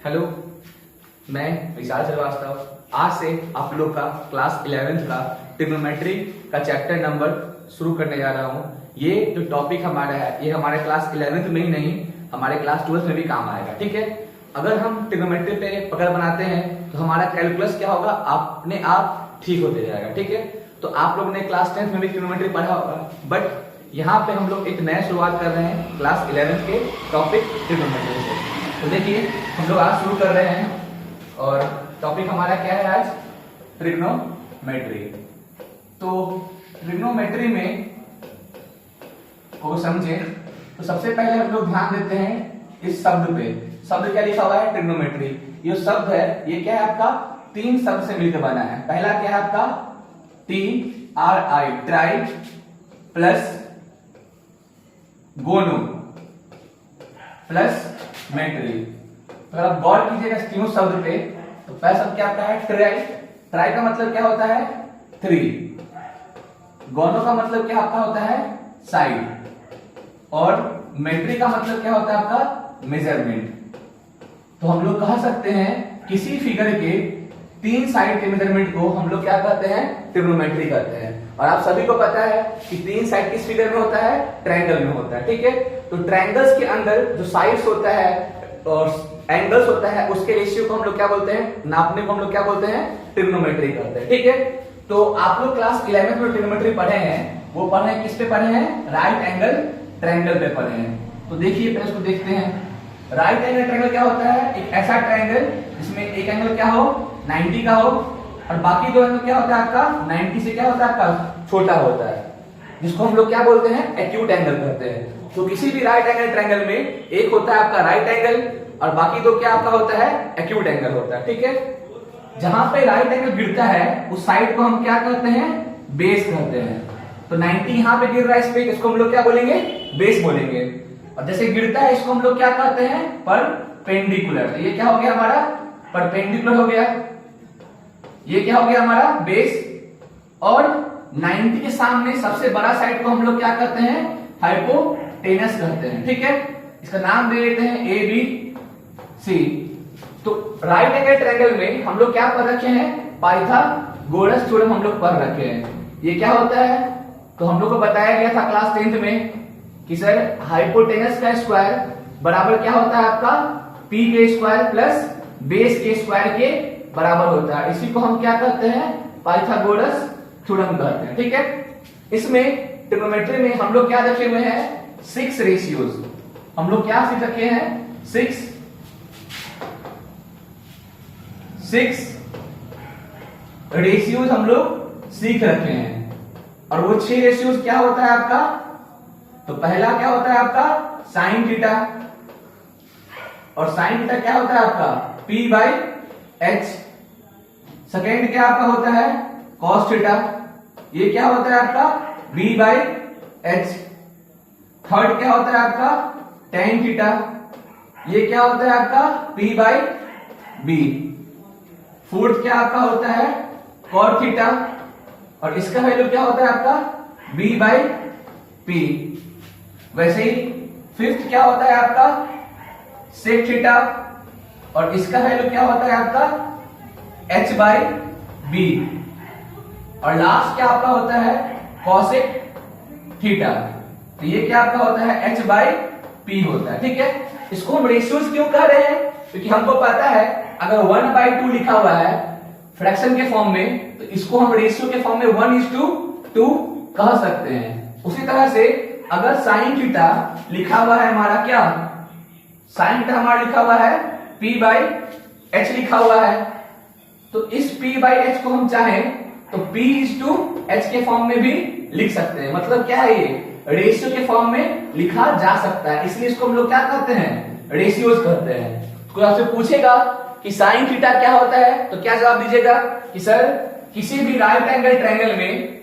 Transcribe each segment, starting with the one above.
Hello, मैं विशाल श्रीवास्तव आज से आप लोग का क्लास 11th का ट्रिग्नोमेट्री का चैप्टर नंबर शुरू करने जा रहा हूँ। ये जो टॉपिक हमारा है ये हमारे क्लास 11th में ही नहीं हमारे क्लास 12th में भी काम आएगा। ठीक है, अगर हम ट्रिग्नोमेट्री पे पकड़ बनाते हैं तो हमारा कैलकुलस क्या होगा, अपने आप ठीक होते जाएगा। ठीक है, तो आप लोग ने क्लास 10th में भी ट्रिग्नोमेट्री पढ़ा होगा, बट यहाँ पे हम लोग एक नया शुरुआत कर रहे हैं क्लास 11th के टॉपिक ट्रिग्नोमेट्री से। तो देखिए हम लोग आज शुरू कर रहे हैं और टॉपिक हमारा क्या है आज, ट्रिग्नोमेट्री। तो ट्रिग्नोमेट्री में को समझे तो सबसे पहले हम लोग ध्यान देते हैं इस शब्द पे। शब्द क्या लिखा हुआ है, ट्रिग्नोमेट्री। ये शब्द है ये क्या है आपका, तीन शब्द से मिलकर बना है। पहला क्या है आपका TRI ट्राई प्लस गोनो प्लस मेट्री। अगर आप गौर कीजिएगा इस तीनों शब्द पे तो पहला शब्द क्या आता है, ट्राई। ट्राई का मतलब क्या होता है, 3। गोनो का मतलब क्या आपका होता है, साइड। और मेट्री का मतलब क्या होता है आपका, मेजरमेंट। तो हम लोग कह सकते हैं किसी फिगर के 3 साइड के मेजरमेंट को हम लोग क्या कहते हैं, ट्रिग्नोमेट्री कहते हैं। और आप सभी को पता है कि 3 साइड किस फिगर में होता है, ट्रायंगल में होता है। ठीक है, तो ट्रायंगल्स के अंदर जो साइड्स होता है और एंगल्स होता है उसके रेशियो को हम लोग क्या बोलते हैं, नापने को हम लोग क्या बोलते हैं, ट्रिग्नोमेट्री कहते हैं। ठीक है, तो आप लोग क्लास 11th में ट्रिग्नोमेट्री पढ़े हैं, वो पढ़े हैं किस पे पढ़े हैं, राइट एंगल ट्रायंगल पे पढ़े हैं। तो देखिए पहले उसको देखते हैं। राइट एंगल ट्रायंगल क्या होता है, एक ऐसा ट्रायंगल जिसमें एक एंगल क्या हो, 90 का हो और बाकी दो एंगल क्या होता है आपका, 90 से क्या होता है आपका, छोटा होता है, जिसको हम लोग क्या बोलते हैं, एक्यूट एंगल कहते हैं। तो किसी भी राइट एंगल ट्रायंगल में एक होता है आपका राइट एंगल और बाकी दो क्या आपका होता है, एक्यूट एंगल होता है। ठीक है, जहां पे राइट एंगल गिरता है उस साइड को हम क्या कहते हैं, बेस कहते हैं। तो 90 यहां पे गिर रहा है इस पे, इसको हम लोग क्या बोलेंगे, बेस बोलेंगे। और जैसे गिरता है इसको हम लोग क्या कहते हैं, परपेंडिकुलर। तो ये क्या हो गया हमारा, परपेंडिकुलर हो गया। ये क्या हो गया हमारा, बेस। और 90 के सामने सबसे बड़ा साइड को हम लोग क्या कहते हैं, हाइपोटेनस कहते हैं। ठीक है, इसका नाम दे देते हैं ABC। तो राइट एंगल ट्रायंगल में हम लोग क्या पढ़ रखे हैं, पाइथागोरस थ्योरम हम लोग पढ़ रखे हैं। ये क्या होता है, तो हम लोग को बताया गया था क्लास 10th में कि सर हाइपोटेनस का स्क्वायर बराबर क्या होता है आपका, P के स्क्वायर प्लस बेस के स्क्वायर के बराबर होता है। इसी को हम क्या कहते हैं, पाइथागोरस थ्योरम कहते हैं। ठीक है, इसमें ट्रिग्नोमेट्री में हम लोग क्या रखे हुए हैं, 6 रेशियोज। हम लोग क्या सीख रखे हैं, 6 रेशियोज हम लोग सीख रखे हैं। और वो 6 रेशियोज क्या होता है आपका, तो पहला क्या होता है आपका, साइन थीटा। और साइन थीटा क्या होता है आपका, P/H। सेकेंड क्या आपका होता है, कॉस थीटा। ये क्या होता है आपका, V/H। थर्ड क्या होता है आपका, टेन थीटा। ये क्या होता है आपका, P/B। फोर्थ क्या आपका होता है, कॉट थीटा। और इसका वैल्यू क्या होता है आपका, B/P। वैसे ही फिफ्थ क्या होता है आपका, सेक थीटा। और इसका वैल्यू क्या होता है आपका, H/B। और लास्ट क्या आपका होता है, कॉसेक थीटा। तो ये क्या आपका होता है, H/P होता है। ठीक है, इसको हम रेशियोज क्यों कह रहे हैं, क्योंकि हमको पता है अगर 1/2 लिखा हुआ है फ्रैक्शन के फॉर्म में तो इसको हम रेशियो के फॉर्म में 1:2 कह सकते हैं। उसी तरह से अगर साइन थीटा लिखा हुआ है हमारा क्या, साइन थीटा हमारा लिखा हुआ है P/H लिखा हुआ है, तो इस P/H को हम चाहें तो P/H के फॉर्म में भी लिख सकते हैं। मतलब क्या है, ये रेशियो के फॉर्म में लिखा जा सकता है, इसलिए इसको हम लोग क्या कहते हैं, रेशियोज कहते हैं। कोई आपसे पूछेगा कि साइन थीटा क्या होता है तो क्या जवाब दीजिएगा कि सर किसी भी राइट एंगल ट्रायंगल में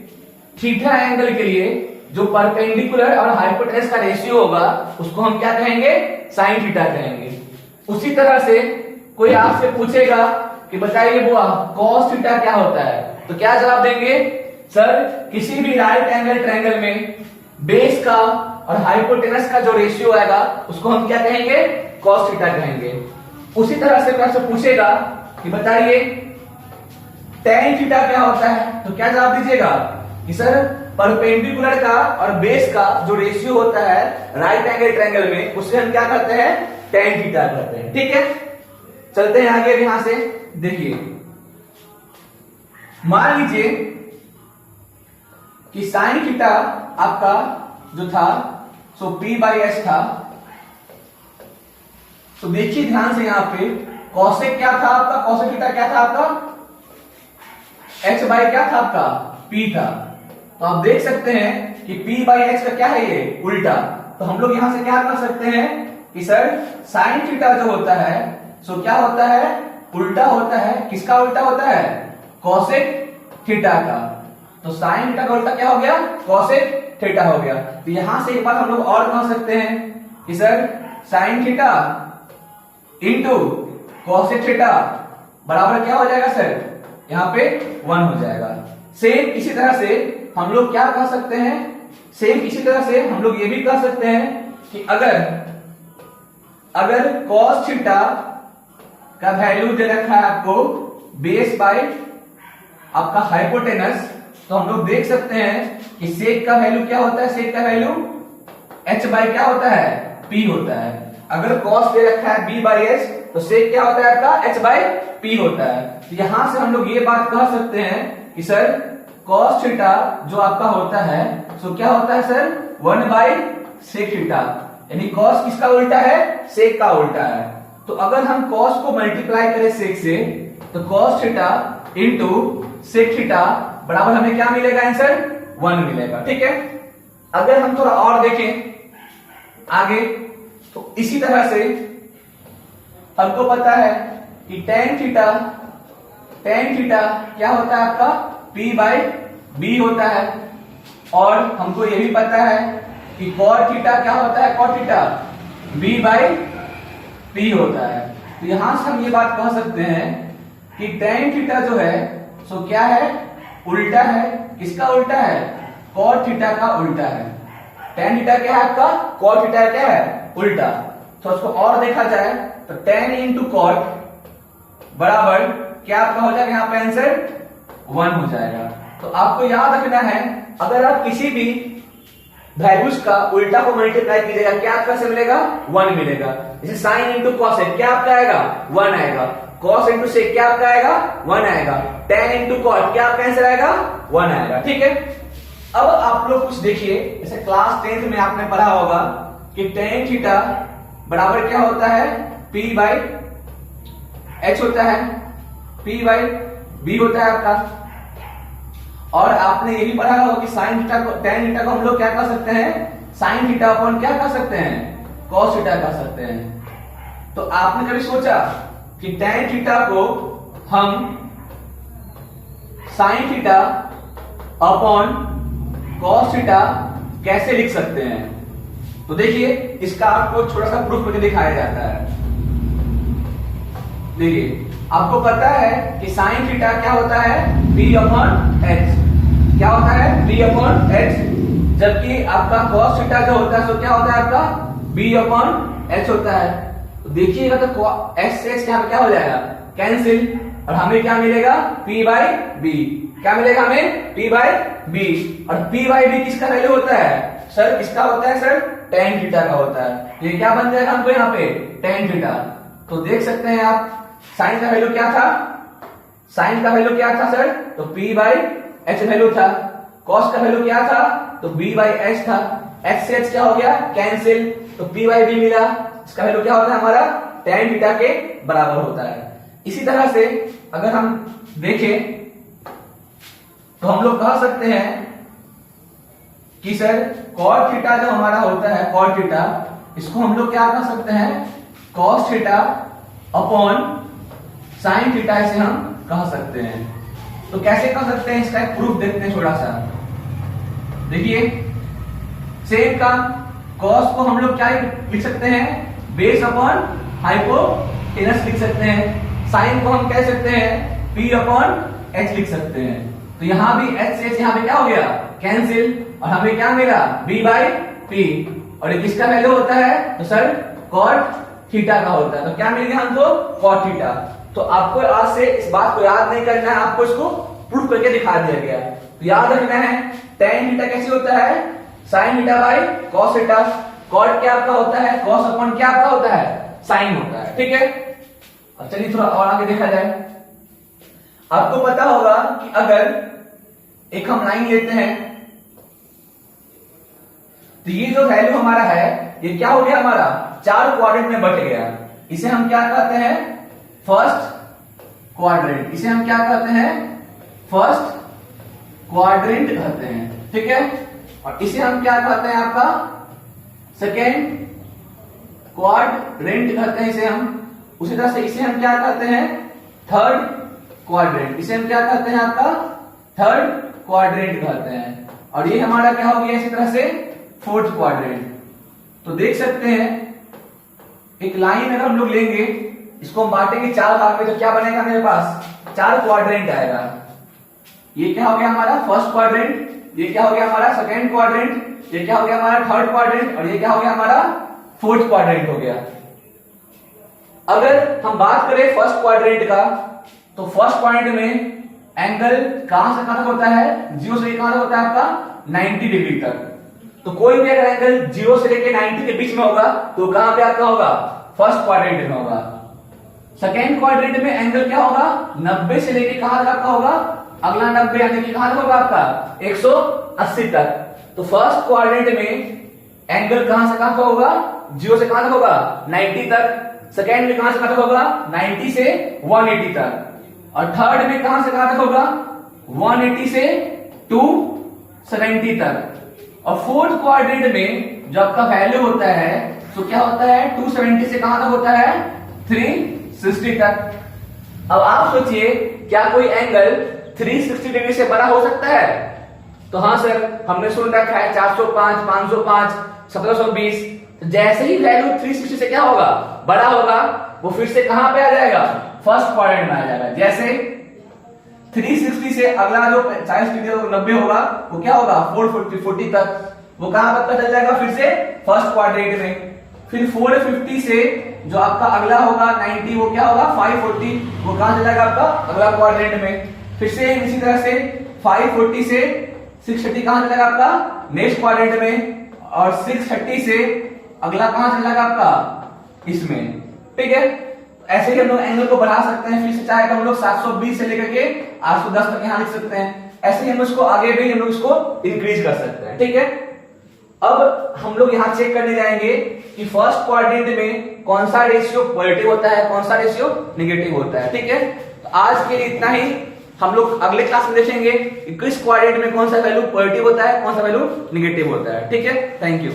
थीटा एंगल के लिए जो परपेंडिकुलर और हाइपोटेनस का रेशियो होगा उसको हम क्या कहेंगे, साइन थीटा कहेंगे। उसी तरह से कोई आपसे पूछेगा कि बताइए वो कॉस थीटा क्या होता है तो क्या जवाब देंगे, सर किसी भी राइट एंगल ट्रायंगल में बेस का और हाइपोटेनस का जो रेशियो आएगा उसको हम क्या कहेंगे, कॉस थीटा कहेंगे। उसी तरह से आपसे पूछेगा कि बताइए tan थीटा क्या होता है, तो क्या जवाब दीजिएगा कि सर परपेंडिकुलर का और बेस का जो रेशियो होता है राइट एंगल ट्रायंगल में, उससे हम क्या करते हैं, tan थीटा करते हैं। ठीक है, चलते हैं आगे। यहां से देखिए, मान लीजिए कि साइन थीटा आपका जो था सो p/s था। तो देखिए ध्यान से, यहां पे कॉसेक क्या था आपका, कॉसेक थीटा क्या था आपका, h/ क्या था आपका, p था। तो आप देख सकते हैं कि p/h का क्या है, ये उल्टा। तो हम लोग यहां से क्या कर सकते हैं कि सर साइन थीटा जो होता है सो क्या होता है, उल्टा होता है। किसका उल्टा होता है, कॉसेक थीटा का। तो साइन थीटा का उल्टा क्या हो गया, कॉसेक थीटा हो गया। तो यहां से एक बात हम लोग और कह सकते हैं कि sir sine theta into cosec theta बराबर क्या हो जाएगा सर, यहां पे 1 हो जाएगा। सेम इसी तरह से हम लोग क्या कह सकते हैं, सेम इसी तरह से हम लोग ये भी कह सकते हैं कि अगर कॉस थीटा का वैल्यू दे रखा है आपको बेस बाय आपका हाइपोटेनस, तो हम लोग देख सकते हैं कि सेक का वैल्यू क्या होता है, सेक का वैल्यू h/ क्या होता है, p होता है। अगर कॉस दे रखा है b/s, तो सेक क्या होता है आपका h/p होता है। तो यहां से हम लोग ये बात कह सकते हैं कि सर कॉस थीटा जो आपका होता है सो क्या होता है सर 1/sec थीटा, यानी कॉस किसका उल्टा है, सेक का उल्टा है। तो अगर हम कॉस को मल्टीप्लाई करें सेक से, तो cos theta into sec theta बराबर हमें क्या मिलेगा, आंसर 1 मिलेगा। ठीक है, अगर हम थोड़ा और देखें आगे, तो इसी तरह से हमको पता है कि tan थीटा क्या होता है आपका p/b होता है। और हमको ये भी पता है कि cot थीटा क्या होता है, cot थीटा b/p होता है। तो यहां से हम ये बात कह सकते हैं कि tan थीटा जो है सो क्या है, उल्टा है। किसका उल्टा है, cot थीटा का उल्टा है। tan थीटा क्या है आपका, cot थीटा क्या है, उल्टा। तो उसको और देखा जाए तो tan इंटू कॉट बराबर क्या आपका हो जाएगा, यहाँ पे आंसर 1 हो जाएगा। तो आपको याद रखना है, अगर आप किसी भी वैल्यूज का उल्टा को मल्टीप्लाई कीजिएगा, क्या आपका से मिलेगा, 1 मिलेगा। जैसे साइन इंटू कॉस है, क्या आपका आएगा, 1 आएगा। कॉस इंटू सेक क्या आपका आएगा, 1 आएगा। tan इंटू कॉट क्या आपका आंसर आएगा, 1 आएगा। ठीक है, अब आप लोग कुछ देखिए, जैसे क्लास 10th में आपने पढ़ा होगा कि tan थीटा बराबर क्या होता है, p/h होता है, p/b होता है आपका। और आपने ये भी पढ़ा होगा कि साइन थीटा को, tan थीटा को हम लोग क्या कह सकते हैं, साइन थीटा अपॉन क्या कह सकते हैं, cos थीटा कह सकते हैं। तो आपने कभी सोचा कि tan थीटा को हम sine theta upon cos theta कैसे लिख सकते हैं? तो देखिए, इसका आपको छोटा सा प्रूफ करके दिखाया जाता है। देखिए, आपको पता है कि साइन थीटा क्या होता है, p/h। क्या होता है, p/h। जबकि आपका cos थीटा जो होता है तो क्या होता है आपका b/h होता है। तो देखिएगा तो s से यहाँ पे क्या हो जाएगा, कैंसिल, और हमें क्या मिलेगा, p/b। क्या मिलेगा हमें, p/b। और p/b किसका वैल्यू होता है सर, किसका होता है सर, tan थीटा का होता है। ये क्या बन जाएगा हमको यहाँ पे, tan थीटा। तो देख सकते हैं आप, साइन का वैल्यू क्या था, साइन का वैल्यू क्या था सर, तो p/h वैल्यू था। cos का वैल्यू क्या था, तो b/h था। h से h क्या हो गया, कैंसिल, तो p/b मिला। इसका वैल्यू क्या होता है हमारा, tan थीटा के बराबर होता है। इसी तरह से अगर हम देखें तो हम लोग कह सकते हैं कि सर cot थीटा जो हमारा होता है, cot थीटा, इसको हम लोग क्या कह सकते हैं, cos theta upon sine theta, इसे हम कह सकते हैं। तो कैसे कह सकते हैं, इसका एक प्रूफ देखते हैं थोड़ा सा। देखिए, सेम का cos को हम लोग क्या लिख सकते हैं, बेस अपॉन हाइपोटेनस लिख सकते हैं। साइन को हम कह सकते हैं p/h लिख सकते हैं। तो यहां भी h से h यहाँ पे क्या हो गया, कैंसिल, और हमें क्या मिला, b/p। और ये किसका वैल्यू होता है, तो सर cot थीटा का होता है। तो क्या मिल गया हमको? cot theta. तो आपको आज से इस बात को याद नहीं करना है, आपको इसको प्रूफ करके दिखा दिया गया। तो याद रखना है tan थीटा कैसे होता है? sin theta by cos theta. cot क्या आपका होता है? cos अपॉन क्या आपका होता है? sin होता है। ठीक है, अब चलिए थोड़ा और आगे देखा जाए। आपको पता होगा कि अगर एक हम लाइन लेते हैं तो ये जो वैल्यू हमारा है ये क्या हो गया? हमारा 4 क्वाड्रेंट में बट गया। इसे हम क्या कहते हैं? First quadrant. इसे हम क्या कहते हैं? फर्स्ट क्वाड्रेंट कहते हैं। ठीक है, और इसे हम क्या कहते हैं? आपका सेकेंड क्वाड्रेंट कहते हैं इसे हम। उसी तरह से इसे हम क्या कहते हैं? Third quadrant. इसे हम क्या कहते हैं? आपका थर्ड क्वाड्रेंट कहते हैं। और ये हमारा क्या हो गया इसी तरह से? Fourth quadrant. तो देख सकते हैं एक लाइन अगर हम लोग लेंगे, इसको हम बांटेंगे 4 भाग में, तो क्या बनेगा मेरे पास? 4 क्वाड्रेंट आएगा। ये क्या हो गया हमारा? First quadrant. ये क्या हो गया हमारा? Second quadrant. ये क्या हो गया हमारा? Third quadrant. और ये क्या हो गया हमारा? फोर्थ क्वाड्रेंट हो गया। अगर हम बात करें फर्स्ट क्वाड्रेंट का, तो फर्स्ट क्वाड्रेंट में एंगल कहां से कहां तक होता है? 0 से कहां तक होता है आपका? 90 डिग्री तक। तो कोई भी अगर एंगल 0 से लेके 90 के बीच में होगा तो कहां पे आपका होगा? फर्स्ट क्वाड्रेंट में होगा। सेकेंड क्वाड्रेंट में एंगल क्या होगा? 90 से लेके कहां तक आपका होगा? अगला 90 यानी कि कहां तक होगा आपका? 180 तक। तो फर्स्ट क्वाड्रेंट में एंगल कहां से कहां तक होगा? 0 से कहां तक होगा? 90 तक। सेकेंड में कहां से कहां तक होगा? 90 से 180 तक। और थर्ड में कहां से कहां तक होगा? 180 से 270 तक। और फोर्थ क्वाड्रेंट में जो आपका वैल्यू होता है तो क्या होता है? 270 से कहां तक होता है? 360 तक। अब आप सोचिए क्या कोई एंगल 360 डिग्री से बड़ा हो सकता है? तो हाँ सर, हमने सुन रखा है 405, 505, 1720। तो जैसे ही वैल्यू 360 से क्या होगा? बड़ा होगा, वो फिर से कहां पे आ जाएगा? फर्स्ट क्वाड्रेंट में आ जाएगा। जैसे 360 से अगला जो 40 डिग्री 90 होगा वो क्या होगा? 440 तक। वो कहां तक चल जाएगा? फिर से फर्स्ट क्वाड्रेंट में। फिर 450 से जो आपका अगला होगा 90 वो क्या होगा? 540। वो कहां चल जाएगा? आपका अगला क्वाड्रेंट में। फिर से इसी तरह से 540 से 630 कहां चल जाएगा? आपका नेक्स्ट क्वाड्रेंट में। और 630 से अगला कहां चल जाएगा? आपका इसमें। ठीक है, ऐसे ही हम लोग एंगल को बढ़ा सकते हैं। फिर से चाहे तो हम लोग 720 से लेकर के 810 तक यहां लिख सकते हैं। ऐसे ही हम इसको आगे भी हम लोग इसको इंक्रीज कर सकते हैं। ठीक है, अब हम लोग यहां चेक करने जाएंगे कि फर्स्ट क्वाड्रेंट में कौन सा रेशियो पॉजिटिव होता है, कौन सा रेशियो नेगेटिव होता है। ठीक है, तो आज के लिए इतना ही। हम लोग अगले क्लास में देखेंगे कि किस क्वाड्रेंट में कौन सा वैल्यू पॉजिटिव होता है, कौन सा वैल्यू नेगेटिव होता है। ठीक है, थैंक यू।